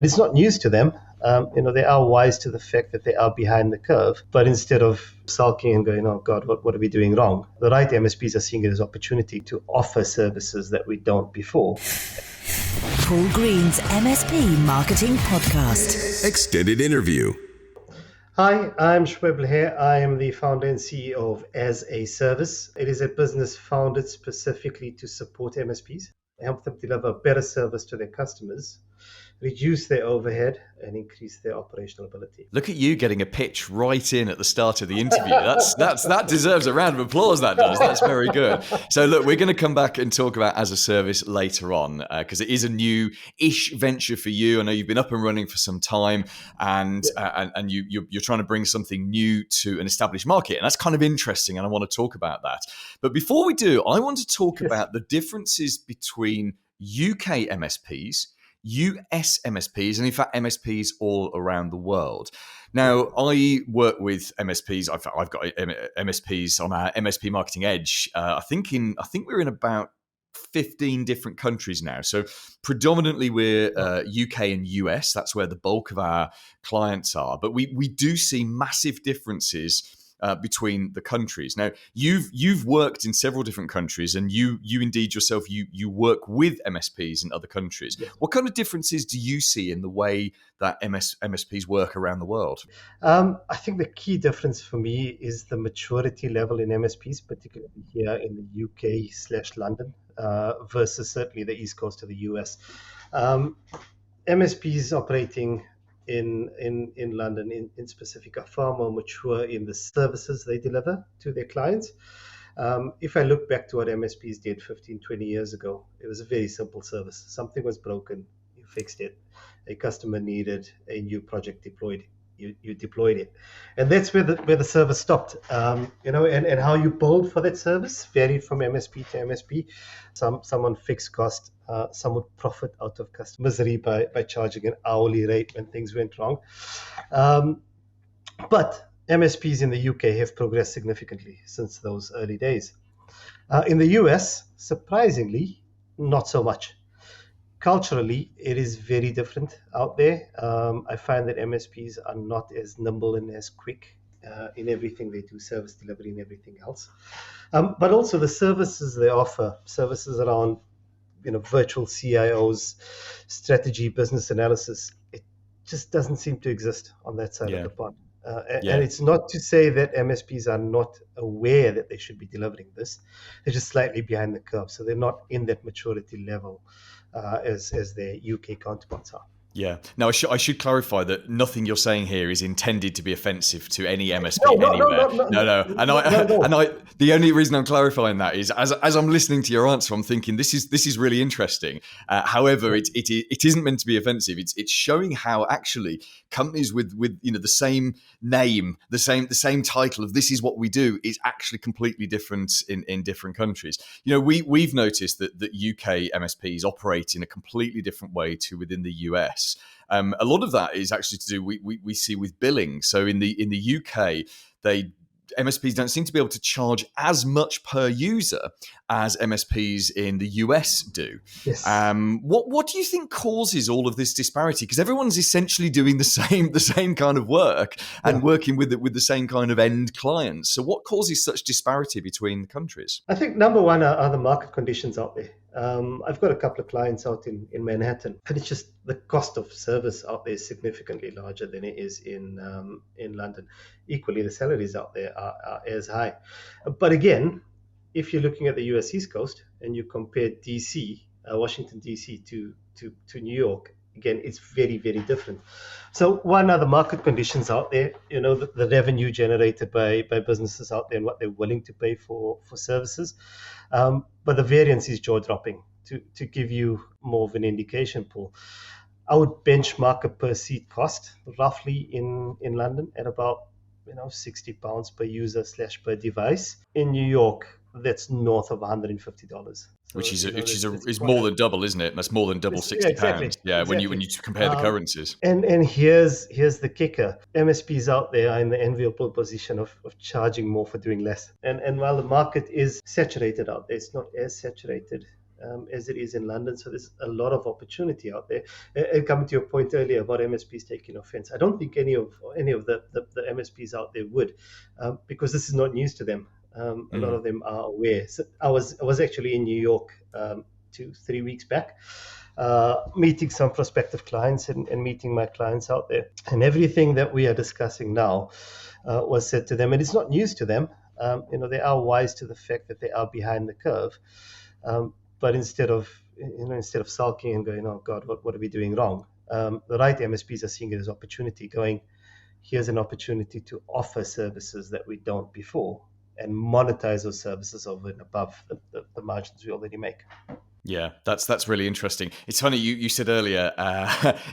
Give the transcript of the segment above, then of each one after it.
It's not news to them. They are wise to the fact that they are behind the curve, but instead of sulking and going, oh God, what are we doing wrong? The right MSPs are seeing it as opportunity to offer services that we don't before. Paul Green's MSP Marketing Podcast. Extended interview. Hi, I'm Shoaib Laher. I am the founder and CEO of As.a.Service. It is a business founded specifically to support MSPs, help them deliver better service to their customers, reduce their overhead, and increase their operational ability. Look at you getting a pitch right in at the start of the interview. That deserves a round of applause, that does. That's very good. So look, we're going to come back and talk about As.a.Service later on because it is a new-ish venture for you. I know you've been up and running for some time and you're trying to bring something new to an established market. And that's kind of interesting, and I want to talk about that. But before we do, I want to talk about the differences between UK MSPs, US MSPs, and in fact MSPs all around the world. Now, I work with MSPs. I've got MSPs on our MSP Marketing Edge. I think we're in about 15 different countries now. So predominantly we're UK and US. That's where the bulk of our clients are. But we do see massive differences between the countries. Now, you've worked in several different countries, and you indeed yourself, you work with MSPs in other countries. Yes. What kind of differences do you see in the way that MSPs work around the world? I think the key difference for me is the maturity level in MSPs, particularly here in the UK/London, versus certainly the East Coast of the US. MSPs operating in London in specific are far more mature in the services they deliver to their clients. If I look back to what MSPs did 15, 20 years ago, it was a very simple service. Something was broken, you fixed it. A customer needed a new project deployed, you deployed it. And that's where the service stopped. And how you billed for that service varied from MSP to MSP. Some on fixed cost, some would profit out of customer misery by charging an hourly rate when things went wrong. But MSPs in the UK have progressed significantly since those early days. In the US, surprisingly, not so much. Culturally, it is very different out there. I find that MSPs are not as nimble and as quick in everything they do, service delivery and everything else. But also the services they offer, services around virtual CIOs, strategy, business analysis, it just doesn't seem to exist on that side of the pond. And it's not to say that MSPs are not aware that they should be delivering this. They're just slightly behind the curve. So they're not in that maturity level as their UK counterparts are. Yeah. Now, I should clarify that nothing you're saying here is intended to be offensive to any MSP anywhere. No. The only reason I'm clarifying that is as I'm listening to your answer, I'm thinking this is really interesting. However, it isn't meant to be offensive. It's showing how actually companies with the same name, the same title of this is what we do is actually completely different in different countries. We've noticed that UK MSPs operate in a completely different way to within the US. A lot of that is actually to do we see with billing. So in the UK, MSPs don't seem to be able to charge as much per user as MSPs in the US do. Yes. What do you think causes all of this disparity? Because everyone's essentially doing the same kind of work and working with the same kind of end clients. So what causes such disparity between the countries? I think number one are the market conditions out there. I've got a couple of clients out in Manhattan, and it's just the cost of service out there is significantly larger than it is in London. Equally, the salaries out there are as high. But again, if you're looking at the US East Coast and you compare DC, Washington DC to New York, again, it's very, very different. So one are the market conditions out there, the revenue generated by businesses out there and what they're willing to pay for services. But the variance is jaw-dropping. To give you more of an indication, Paul, I would benchmark a per seat cost roughly in London at about £60 per user / per device. In New York, that's north of $150. So, which is more than double, isn't it? That's more than double £60. Exactly. Yeah, exactly. When you compare the currencies. And here's the kicker: MSPs out there are in the enviable position of charging more for doing less. And while the market is saturated out there, it's not as saturated as it is in London. So there's a lot of opportunity out there. And coming to your point earlier about MSPs taking offense, I don't think any of the MSPs out there would, because this is not news to them. A lot of them are aware. So I was actually in New York 2-3 weeks back, meeting some prospective clients and meeting my clients out there. And everything that we are discussing now was said to them, and it's not news to them. They are wise to the fact that they are behind the curve. But instead of sulking and going, oh God, what are we doing wrong? The right MSPs are seeing it as opportunity, going, here's an opportunity to offer services that we don't before and monetize those services over and above the margins we already make. Yeah, that's really interesting. It's funny, you said earlier,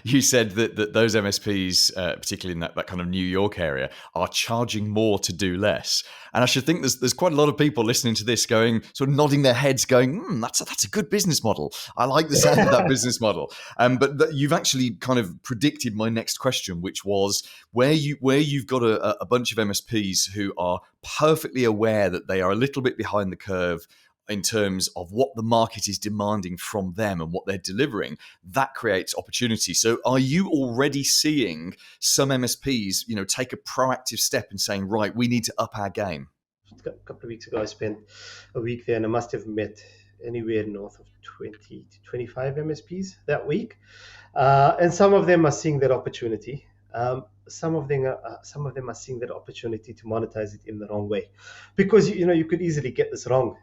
you said that those MSPs, particularly in that kind of New York area, are charging more to do less. And I should think there's quite a lot of people listening to this going, sort of nodding their heads going, that's a good business model. I like the sound of that business model. But you've actually kind of predicted my next question, which was where you've got a bunch of MSPs who are perfectly aware that they are a little bit behind the curve in terms of what the market is demanding from them and what they're delivering, that creates opportunity. So are you already seeing some MSPs, take a proactive step in saying, right, we need to up our game? A couple of weeks ago, I spent a week there and I must have met anywhere north of 20 to 25 MSPs that week. And some of them are seeing that opportunity. Some of them are seeing that opportunity to monetize it in the wrong way, because you could easily get this wrong.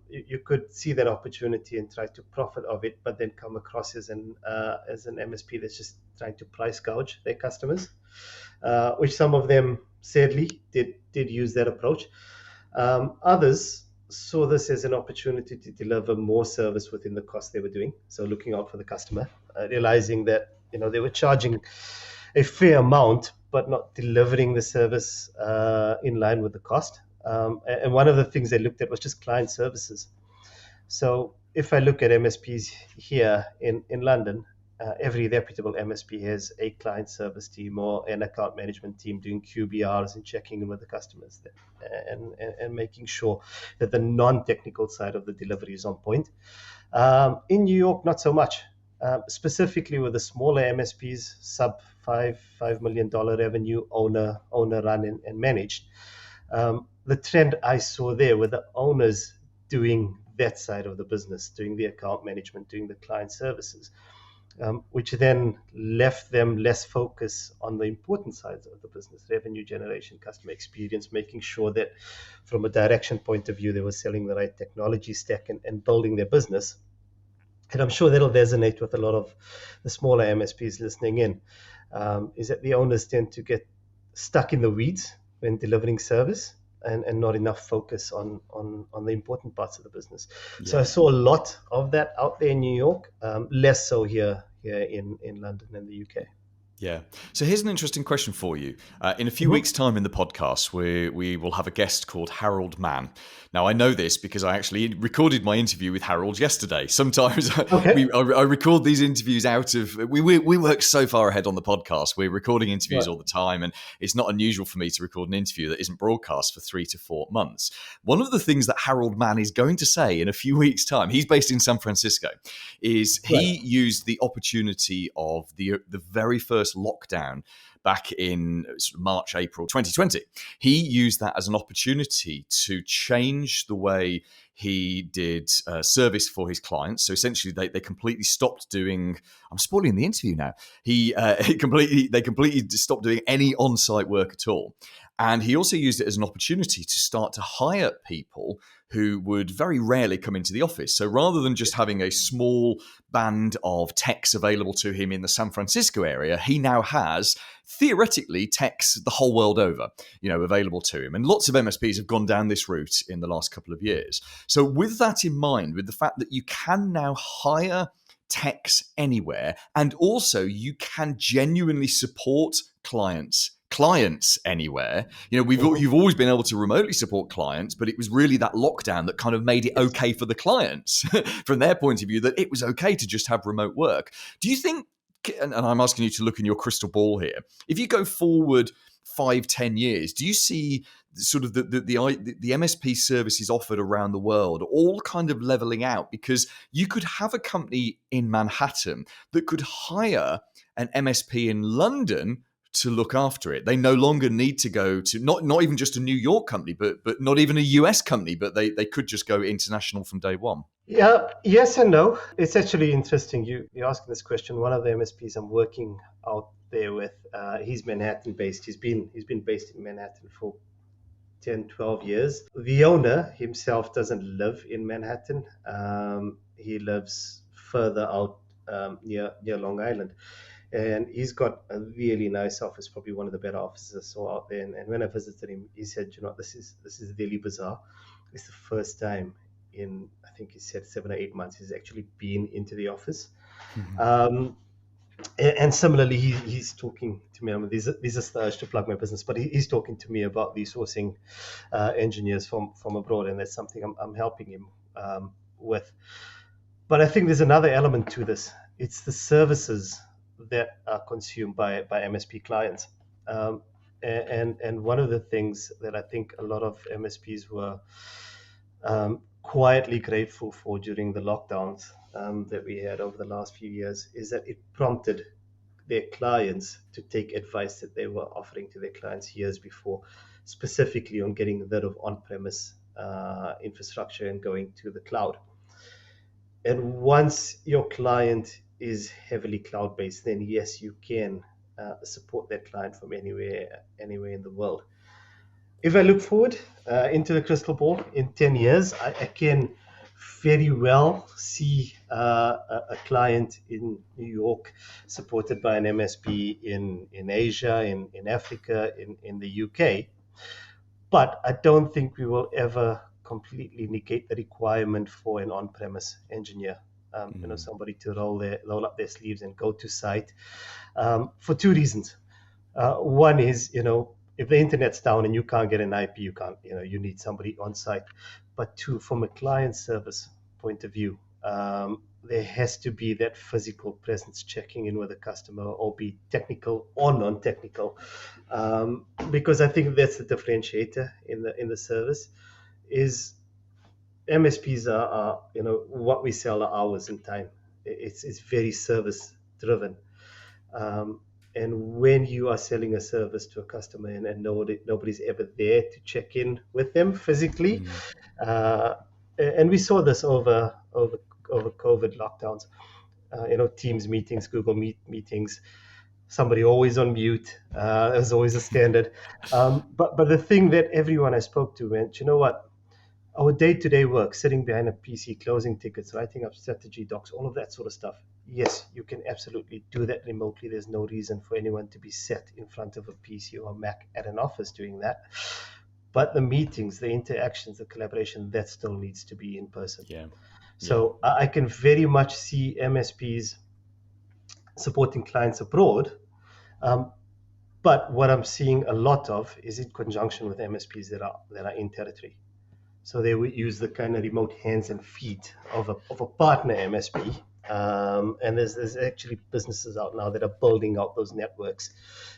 You could see that opportunity and try to profit of it, but then come across as an MSP that's just trying to price gouge their customers, which some of them sadly did use that approach. Others saw this as an opportunity to deliver more service within the cost they were doing. So looking out for the customer, realizing that they were charging a fair amount, but not delivering the service in line with the cost. And one of the things they looked at was just client services. So if I look at MSPs here in London, every reputable MSP has a client service team or an account management team doing QBRs and checking in with the customers and making sure that the non-technical side of the delivery is on point. In New York, not so much. Specifically with the smaller MSPs, sub $5 million revenue, owner run and managed. The trend I saw there were the owners doing that side of the business, doing the account management, doing the client services, which then left them less focus on the important sides of the business, revenue generation, customer experience, making sure that from a direction point of view, they were selling the right technology stack and building their business. And I'm sure that'll resonate with a lot of the smaller MSPs listening in, is that the owners tend to get stuck in the weeds when delivering service and not enough focus on the important parts of the business. Yeah. So I saw a lot of that out there in New York, less so here in London and the UK. Yeah. So here's an interesting question for you. In a few weeks' time in the podcast, we will have a guest called Harold Mann. Now, I know this because I actually recorded my interview with Harold yesterday. Sometimes I record these interviews out of... We work so far ahead on the podcast. We're recording interviews all the time, and it's not unusual for me to record an interview that isn't broadcast for 3 to 4 months. One of the things that Harold Mann is going to say in a few weeks' time, he's based in San Francisco, is he used the opportunity of the very first lockdown back in March, April 2020. He used that as an opportunity to change the way he did service for his clients. So essentially, they completely stopped doing. I'm spoiling the interview now. They completely stopped doing any on-site work at all. And he also used it as an opportunity to start to hire people who would very rarely come into the office. So rather than just having a small band of techs available to him in the San Francisco area, he now has theoretically techs the whole world over, available to him. And lots of MSPs have gone down this route in the last couple of years. So with that in mind, with the fact that you can now hire techs anywhere, and also you can genuinely support clients anywhere. You've always been able to remotely support clients, but it was really that lockdown that kind of made it okay for the clients from their point of view, that it was okay to just have remote work. Do you think, and I'm asking you to look in your crystal ball here, if you go forward 5-10 years, do you see sort of the MSP services offered around the world all kind of leveling out? Because you could have a company in Manhattan that could hire an MSP in London to look after it. They no longer need to go to not even just a New York company, but not even a US company, but they could just go international from day one. Yeah, yes and no. It's actually interesting you asking this question. One of the MSPs I'm working out there with, he's Manhattan based. He's been based in Manhattan for 10, 12 years. The owner himself doesn't live in Manhattan. He lives further out near Long Island. And he's got a really nice office, probably one of the better offices I saw out there. And when I visited him, he said, this is really bizarre. It's the first time in, I think he said 7 or 8 months, he's actually been into the office. Mm-hmm. And similarly, he's talking to me. I mean, these are stars to plug my business, but he's talking to me about resourcing engineers from abroad, and that's something I'm helping him with. But I think there's another element to this. It's the services that are consumed by MSP clients. And one of the things that I think a lot of MSPs were quietly grateful for during the lockdowns that we had over the last few years is that it prompted their clients to take advice that they were offering to their clients years before, specifically on getting rid of on-premise infrastructure and going to the cloud. And once your client is heavily cloud-based, then yes, you can support that client from anywhere in the world. If I look forward into the crystal ball in 10 years, I can very well see a client in New York supported by an MSP in Asia, in Africa, in the UK. But I don't think we will ever completely negate the requirement for an on-premise engineer. Somebody to roll up their sleeves and go to site for two reasons. One is, if the internet's down and you can't get an IP, you need somebody on site. But two, from a client service point of view, there has to be that physical presence checking in with the customer, or be technical or non-technical, because I think that's the differentiator in the service. Is MSPs are what we sell are hours and time. It's very service driven. And when you are selling a service to a customer and nobody's ever there to check in with them physically, and we saw this over COVID lockdowns, Teams meetings, Google Meet meetings, somebody always on mute. There's always a standard. But the thing that everyone I spoke to went, you know what? Our day-to-day work, sitting behind a PC, closing tickets, writing up strategy docs, all of that sort of stuff. Yes, you can absolutely do that remotely. There's no reason for anyone to be sat in front of a PC or a Mac at an office doing that. But the meetings, the interactions, the collaboration, that still needs to be in person. Yeah. So I can very much see MSPs supporting clients abroad. But what I'm seeing a lot of is in conjunction with MSPs that are in territory. So they would use the kind of remote hands and feet of a partner MSP. And there's actually businesses out now that are building out those networks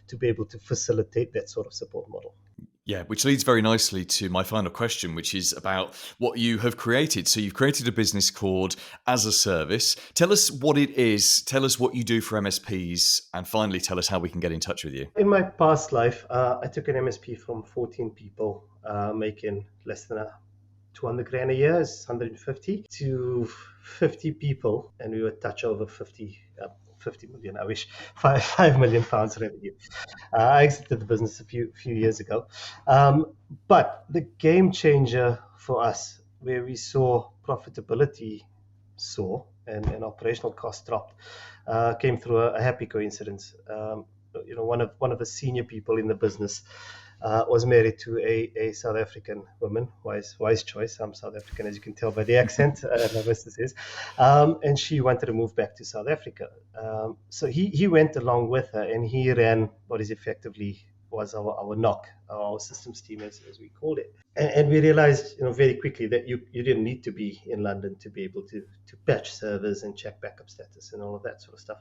to be able to facilitate that sort of support model. Yeah, which leads very nicely to my final question, which is about what you have created. So you've created a business called As.a.Service. Tell us what it is. Tell us what you do for MSPs. And finally, tell us how we can get in touch with you. In my past life, I took an MSP from 14 people making less than 200 grand a year, is 150, to 50 people, and we would touch over 50 million, I wish, 5 million pounds revenue. I exited the business a few years ago. But the game changer for us, where we saw profitability soar and operational costs dropped, came through a happy coincidence. One of the senior people in the business was married to a South African woman, wise choice. I'm South African, as you can tell by the accent, my business is. And she wanted to move back to South Africa. So he went along with her, and he ran what is effectively was our NOC, our systems team, as we called it. And we realized very quickly that you didn't need to be in London to be able to patch servers and check backup status and all of that sort of stuff.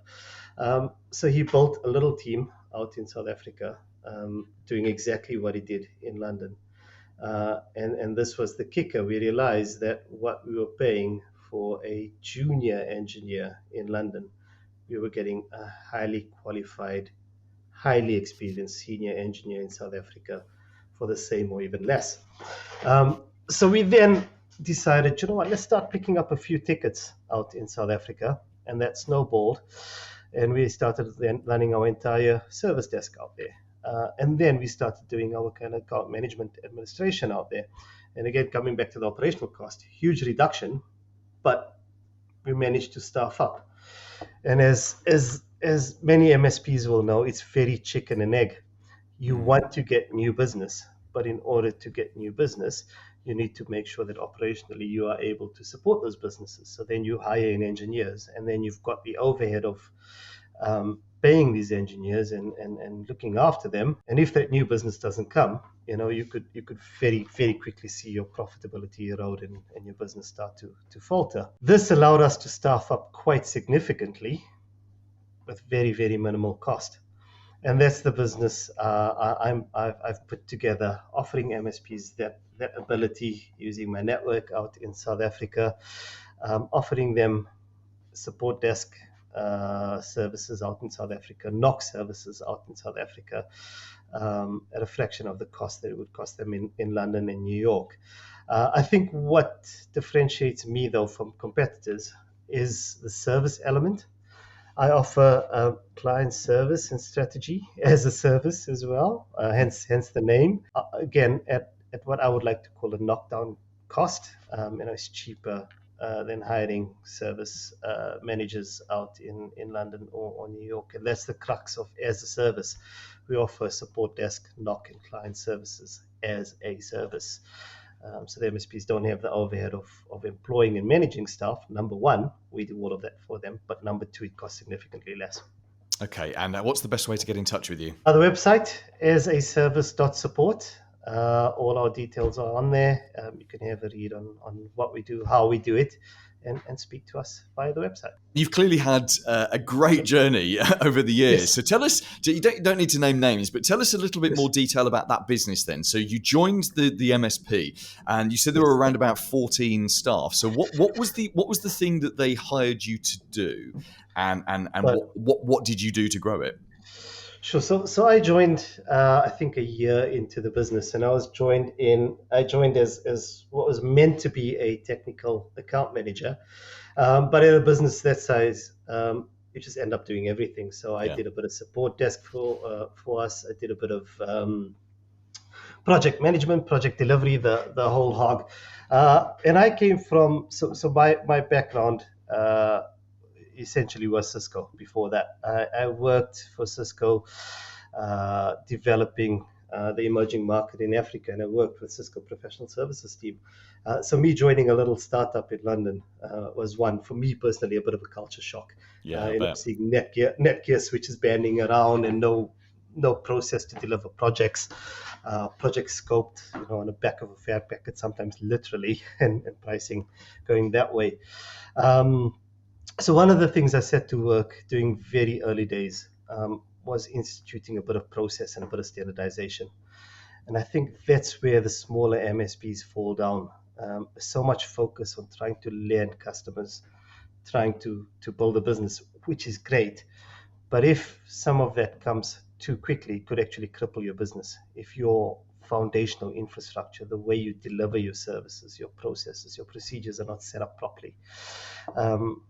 So he built a little team out in South Africa doing exactly what he did in London. And this was the kicker. We realized that what we were paying for a junior engineer in London, we were getting a highly qualified, highly experienced senior engineer in South Africa for the same or even less. So we then decided, you know what, let's start picking up a few tickets out in South Africa. And that snowballed. And we started then running our entire service desk out there. And then we started doing our kind of account management administration out there. And again, coming back to the operational cost, huge reduction, but we managed to staff up. And as many MSPs will know, it's very chicken and egg. You want to get new business, but in order to get new business, you need to make sure that operationally you are able to support those businesses. So then you hire in engineers, and then you've got the overhead of paying these engineers and looking after them. And if that new business doesn't come, you could very, very quickly see your profitability erode and your business start to falter. This allowed us to staff up quite significantly with very, very minimal cost. And that's the business I've put together, offering MSPs that ability using my network out in South Africa, offering them support desk services out in South Africa, NOC services out in South Africa, at a fraction of the cost that it would cost them in London and New York. I think what differentiates me, though, from competitors is the service element. I offer client service and strategy as a service as well, hence the name. Again, at what I would like to call a knockdown cost. It's cheaper than hiring service managers out in London or New York. And that's the crux of As a Service. We offer support desk, NOC, and client services as a service. So the MSPs don't have the overhead of employing and managing staff. Number one, we do all of that for them. But number two, it costs significantly less. Okay, and what's the best way to get in touch with you? The website is As.a.Service.support. All our details are on there. You can have a read on what we do, how we do it, and speak to us via the website. You've clearly had a great journey over the years. Yes. So tell us, you don't need to name names, but tell us a little bit more detail about that business then. So you joined the MSP, and you said there were around about 14 staff. So what was the thing that they hired you to do, and what did you do to grow it? Sure. So I joined, I think, a year into the business, and I joined as what was meant to be a technical account manager, but in a business that size, you just end up doing everything. So I did a bit of support desk for us. I did a bit of project management, project delivery, the whole hog. And I came from my background. Essentially was Cisco before that. I worked for Cisco developing the emerging market in Africa, and I worked with Cisco professional services team. So me joining a little startup in London was one, for me personally, a bit of a culture shock. Seeing Netgear switches banding around and no process to deliver projects, projects scoped on the back of a fare packet, sometimes literally, and pricing going that way. So one of the things I set to work doing very early days was instituting a bit of process and a bit of standardization. And I think that's where the smaller MSPs fall down. So much focus on trying to land customers, trying to build a business, which is great. But if some of that comes too quickly, it could actually cripple your business. If your foundational infrastructure, the way you deliver your services, your processes, your procedures are not set up properly.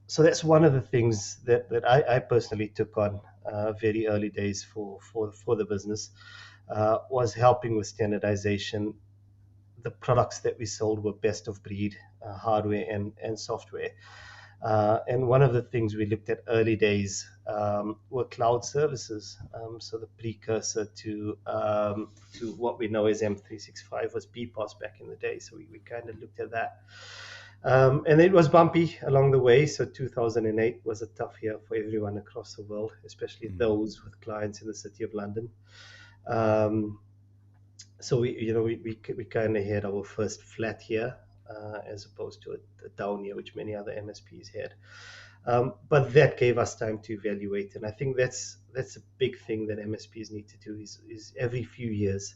So that's one of the things that I personally took on very early days for the business, was helping with standardization. The products that we sold were best of breed, hardware and software. And one of the things we looked at early days were cloud services. So the precursor to what we know as M365 was BPOS back in the day. So we kind of looked at that. And it was bumpy along the way. So 2008 was a tough year for everyone across the world, especially those with clients in the city of London. So we kind of had our first flat year, as opposed to a down year, which many other MSPs had. But that gave us time to evaluate, and I think that's a big thing that MSPs need to do is every few years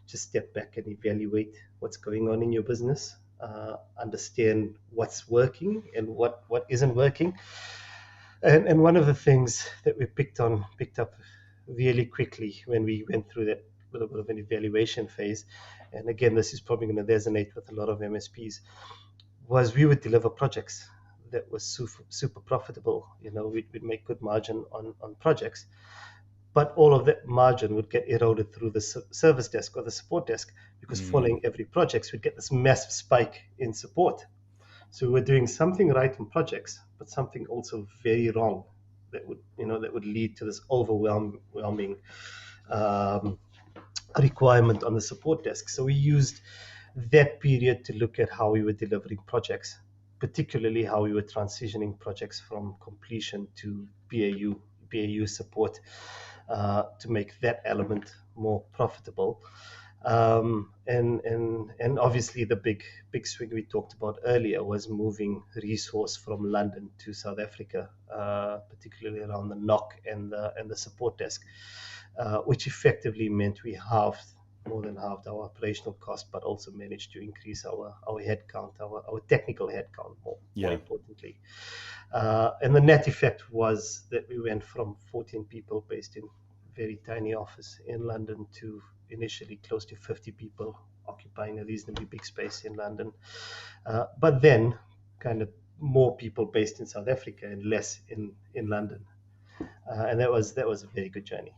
just step back and evaluate what's going on in your business, understand what's working and what isn't working. And one of the things that we picked up really quickly when we went through that little bit of an evaluation phase, and again, this is probably going to resonate with a lot of MSPs, was we would deliver projects that was super profitable. We'd make good margin on projects, but all of that margin would get eroded through the service desk or the support desk, because following every project, we'd get this massive spike in support. So we were doing something right in projects, but something also very wrong that would lead to this overwhelming requirement on the support desk. So we used that period to look at how we were delivering projects, particularly how we were transitioning projects from completion to BAU support, to make that element more profitable. And obviously the big swing we talked about earlier was moving resource from London to South Africa, particularly around the NOC and the support desk, which effectively meant we more than halved our operational cost, but also managed to increase our headcount, our technical headcount more importantly. And the net effect was that we went from 14 people based in very tiny office in London to initially close to 50 people occupying a reasonably big space in London, but then kind of more people based in South Africa and less in London, and that was a very good journey.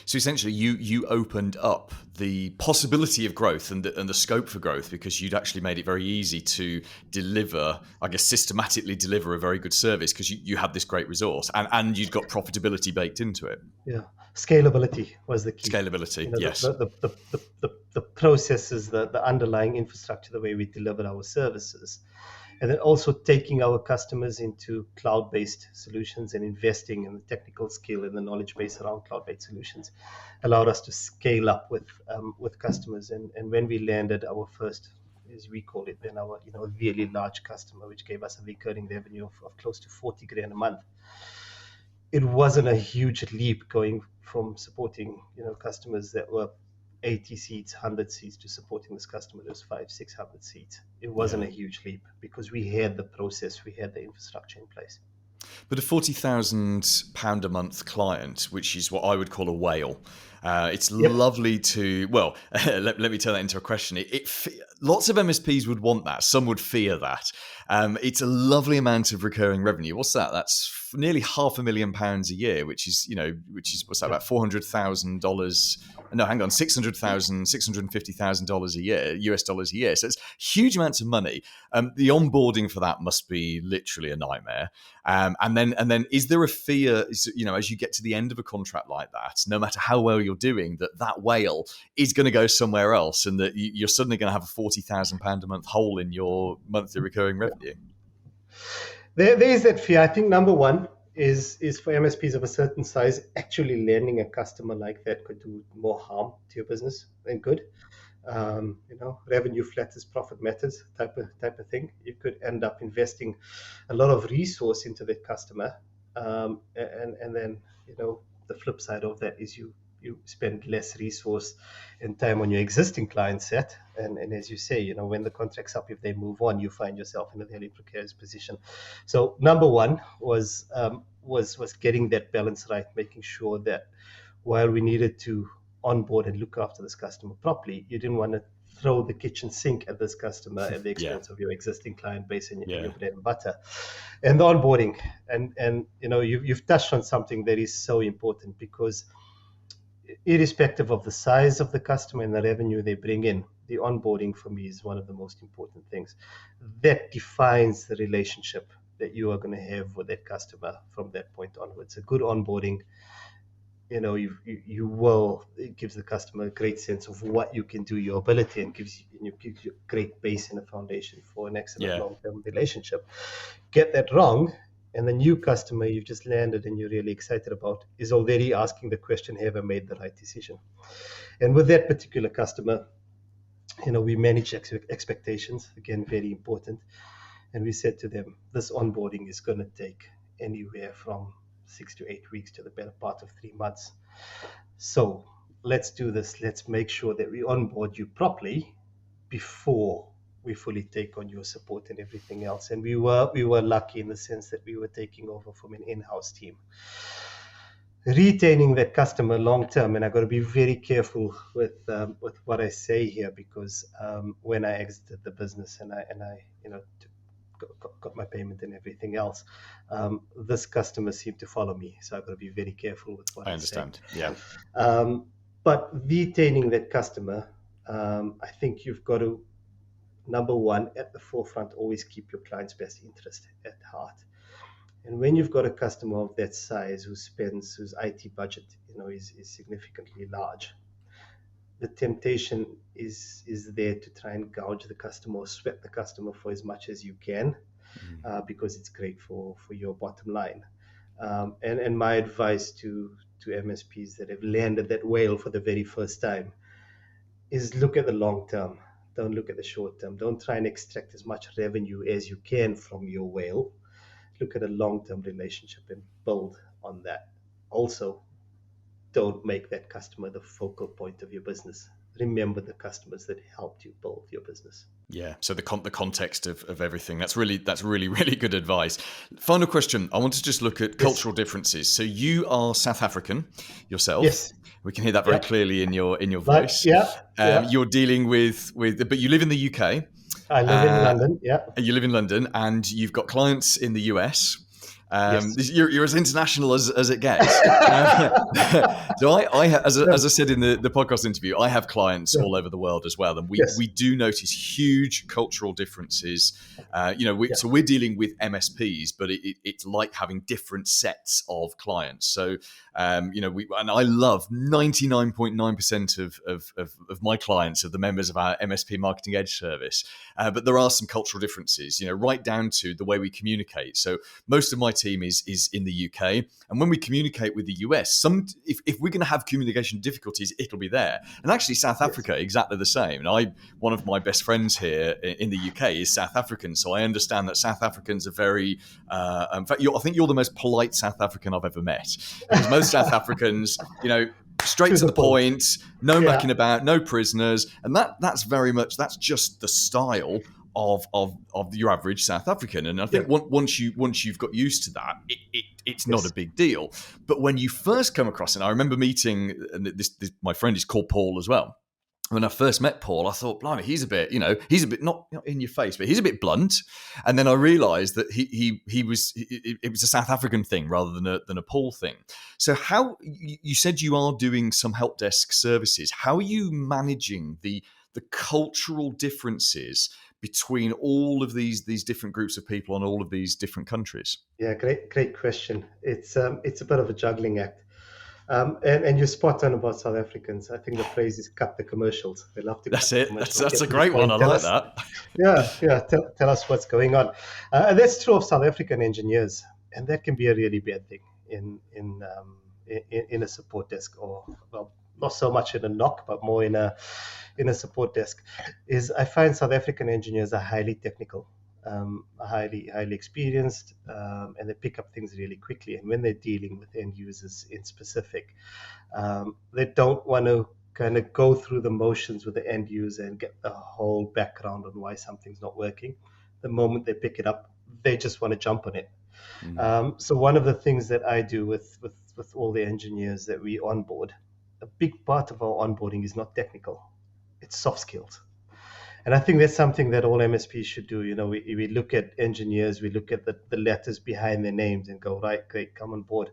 So essentially, you opened up the possibility of growth and the scope for growth, because you'd actually made it very easy to deliver, I guess, systematically deliver a very good service, because you had this great resource and you'd got profitability baked into it. Yeah, scalability was the key. Scalability, yes. The processes, the underlying infrastructure, the way we deliver our services. And then also taking our customers into cloud-based solutions and investing in the technical skill and the knowledge base around cloud-based solutions allowed us to scale up with customers. And when we landed our first, as we call it, then our really large customer, which gave us a recurring revenue of close to 40 grand a month, it wasn't a huge leap going from supporting customers that were 80 seats, 100 seats, to supporting this customer that was 500-600 seats. It wasn't a huge leap because we had the process, we had the infrastructure in place. But a £40,000 a month client, which is what I would call a whale, it's lovely to, well, let me turn that into a question. Lots of MSPs would want that. Some would fear that. It's a lovely amount of recurring revenue. What's that? That's nearly £500,000 a year, which is what's that, about $400,000? No, hang on, $650,000 a year, US dollars a year. So it's huge amounts of money. The onboarding for that must be literally a nightmare. And then is there a fear, as you get to the end of a contract like that, no matter how well you're doing, that whale is going to go somewhere else, and that you're suddenly going to have a £40,000 a month hole in your monthly recurring revenue? There is that fear. I think number one is for MSPs of a certain size, actually landing a customer like that could do more harm to your business than good. Revenue flatters, profit matters type of thing. You could end up investing a lot of resource into that customer, and then the flip side of that is you spend less resource and time on your existing client set, and as you say, when the contract's up, if they move on, you find yourself in a very precarious position. So number one was getting that balance right, making sure that while we needed to onboard and look after this customer properly, you didn't want to throw the kitchen sink at this customer at the expense of your existing client base and your bread and butter. And the onboarding, and you've touched on something that is so important, because irrespective of the size of the customer and the revenue they bring in, the onboarding for me is one of the most important things. That defines the relationship that you are going to have with that customer from that point onwards. A good onboarding, it gives the customer a great sense of what you can do, your ability, and gives you a great base and a foundation for an excellent long-term relationship. Get that wrong, and the new customer you've just landed and you're really excited about is already asking the question, have I made the right decision? And with that particular customer, we manage expectations, again, very important. And we said to them, this onboarding is going to take anywhere from 6 to 8 weeks to the better part of 3 months. So let's do this. Let's make sure that we onboard you properly before we fully take on your support and everything else. And we were lucky in the sense that we were taking over from an in-house team. Retaining that customer long term, and I've got to be very careful with what I say here, because when I exited the business and I got my payment and everything else, this customer seemed to follow me. So I've got to be very careful with what I understand. say. Yeah. But retaining that customer, I think you've got to, number one, at the forefront, always keep your client's best interest at heart. And when you've got a customer of that size whose IT budget, is significantly large, the temptation is there to try and gouge the customer or sweat the customer for as much as you can, because it's great for your bottom line. And my advice to MSPs that have landed that whale for the very first time is look at the long term. Don't look at the short term. Don't try and extract as much revenue as you can from your whale. Look at a long-term relationship and build on that. Also, don't make that customer the focal point of your business. Remember the customers that helped you build your business. Yeah. So the context of everything. That's really really good advice. Final question. I want to just look at cultural differences. So you are South African yourself. Yes. We can hear that very clearly in your voice. You're dealing with, but you live in the UK. I live in London. Yeah. You live in London, and you've got clients in the US. Yes. You're as international as it gets. So as I said in the podcast interview, I have clients all over the world as well, and we do notice huge cultural differences. So we're dealing with MSPs, but it's like having different sets of clients. So and I love 99.9% of my clients are the members of our MSP Marketing As.a.Service, but there are some cultural differences. Right down to the way we communicate. So most of my team is in the UK, and when we communicate with the US, if we're going to have communication difficulties, it'll be there. And actually, South Africa exactly the same. And one of my best friends here in the UK is South African, so I understand that South Africans are very. In fact, I think you're the most polite South African I've ever met, because most South Africans, straight to the point, no mucking about, no prisoners, and that's just the style of your average South African. And I think once you've got used to that, it's not a big deal. But when you first come across it, I remember meeting, and this my friend is called Paul as well. When I first met Paul, I thought, blimey, he's a bit not in your face, but he's a bit blunt. And then I realised that it was a South African thing rather than a Paul thing. So how, you said you are doing some help desk services. How are you managing the cultural differences between all of these different groups of people in all of these different countries? Yeah, great question. It's a bit of a juggling act. And you're spot on about South Africans. I think the phrase is cut the commercials. They love to. That's it. That's a great one. I like that. Yeah. Tell us what's going on. And that's true of South African engineers, and that can be a really bad thing in a support desk, or not so much in a knock, but more in a support desk. Is I find South African engineers are highly technical. Highly experienced, and they pick up things really quickly. And when they're dealing with end users in specific, they don't want to kind of go through the motions with the end user and get the whole background on why something's not working. The moment they pick it up, they just want to jump on it. So one of the things that I do with all the engineers that we onboard, a big part of our onboarding is not technical, it's soft skills. And I think that's something that all MSPs should do. We look at engineers, we look at the letters behind their names and go, right, great, come on board.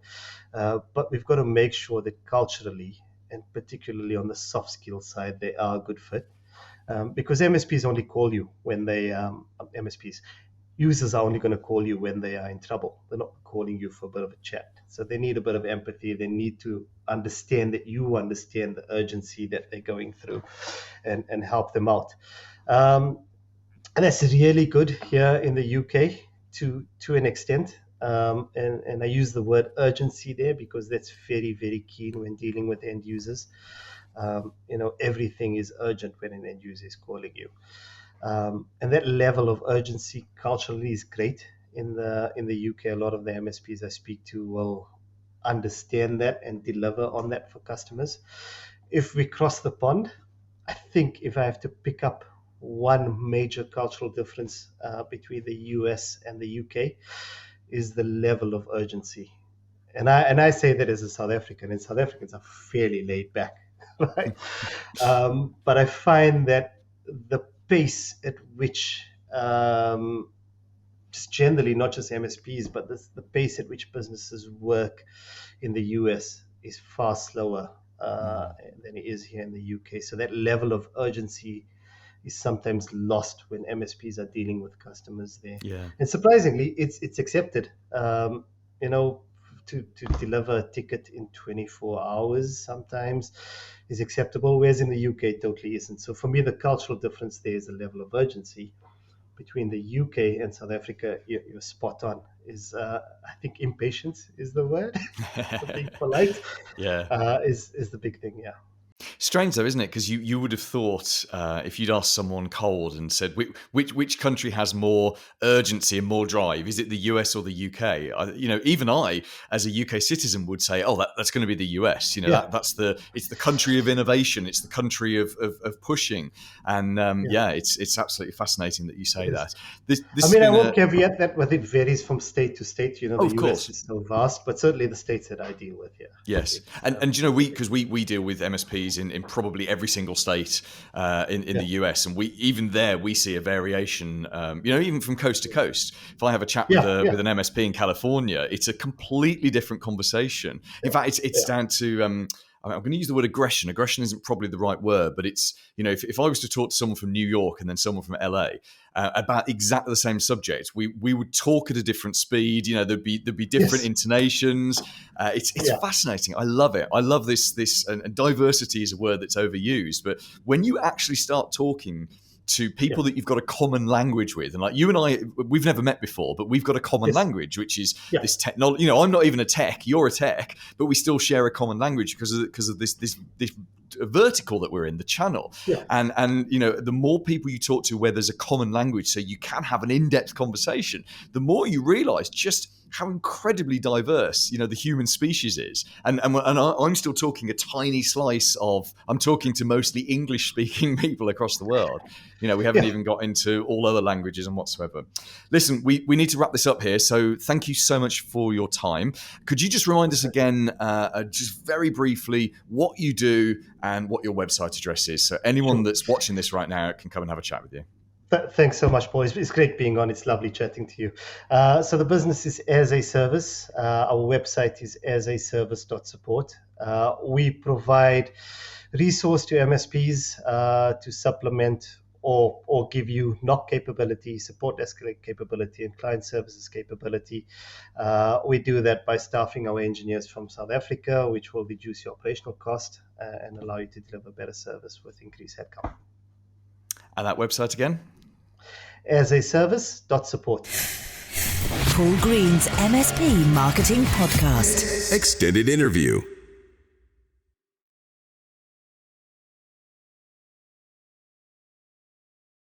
But we've got to make sure that culturally, and particularly on the soft skill side, they are a good fit. Because MSPs only call you when users are only going to call you when they are in trouble. They're not calling you for a bit of a chat. So they need a bit of empathy. They need to understand that you understand the urgency that they're going through, and help them out. And that's really good here in the UK to an extent. And I use the word urgency there because that's very, very key when dealing with end users. Everything is urgent when an end user is calling you. And that level of urgency culturally is great. in the UK, a lot of the MSPs I speak to will understand that and deliver on that for customers. If we cross the pond, I think if I have to pick up one major cultural difference between the US and the UK is the level of urgency. And I say that as a South African, and South Africans are fairly laid back, right? But I find that the pace at which just generally, not just MSPs, but the pace at which businesses work in the US is far slower than it is here in the UK. So that level of urgency is sometimes lost when MSPs are dealing with customers there. Yeah. And surprisingly, it's accepted. To deliver a ticket in 24 hours sometimes is acceptable, whereas in the UK it totally isn't. So for me, the cultural difference there is the level of urgency. Between the UK and South Africa, you're spot on. Is I think impatience is the word. Being polite, is the big thing. Yeah. Strange though, isn't it? Because you would have thought if you'd asked someone cold and said which country has more urgency and more drive, is it the US or the UK? Even I, as a UK citizen, would say, oh, that's going to be the US. It's the country of innovation. It's the country of pushing. And it's absolutely fascinating that you say that. I will caveat that, but it varies from state to state. The US is so vast, but certainly the states that I deal with, Yes, and we deal with MSPs in probably every single state in the US, and we see a variation. Even from coast to coast. If I have a chat with an MSP in California, it's a completely different conversation. In fact, it's down to. I'm going to use the word aggression. Aggression isn't probably the right word, but it's, if I was to talk to someone from New York and then someone from LA about exactly the same subject, we would talk at a different speed. There'd be different intonations. It's fascinating. I love it. I love this, and diversity is a word that's overused, but when you actually start talking to people that you've got a common language with, and like you and I, we've never met before, but we've got a common language, which is this technology. I'm not even a tech, you're a tech, but we still share a common language because of this vertical that we're in, the channel. And the more people you talk to where there's a common language, so you can have an in-depth conversation, the more you realize just how incredibly diverse, the human species is. And I'm still talking a tiny slice of, I'm talking to mostly English-speaking people across the world. We haven't even got into all other languages and whatsoever. Listen, we need to wrap this up here. So thank you so much for your time. Could you just remind us again, just very briefly, what you do and what your website address is? So anyone that's watching this right now can come and have a chat with you. Thanks so much, Paul. It's great being on. It's lovely chatting to you. So the business is As.a.Service. Our website is as.a.service.support. We provide resource to MSPs to supplement or give you NOC capability, support desk capability, and client services capability. We do that by staffing our engineers from South Africa, which will reduce your operational cost and allow you to deliver better service with increased headcount. And that website again? As.a.Service.support. Paul Green's MSP Marketing Podcast. Extended interview.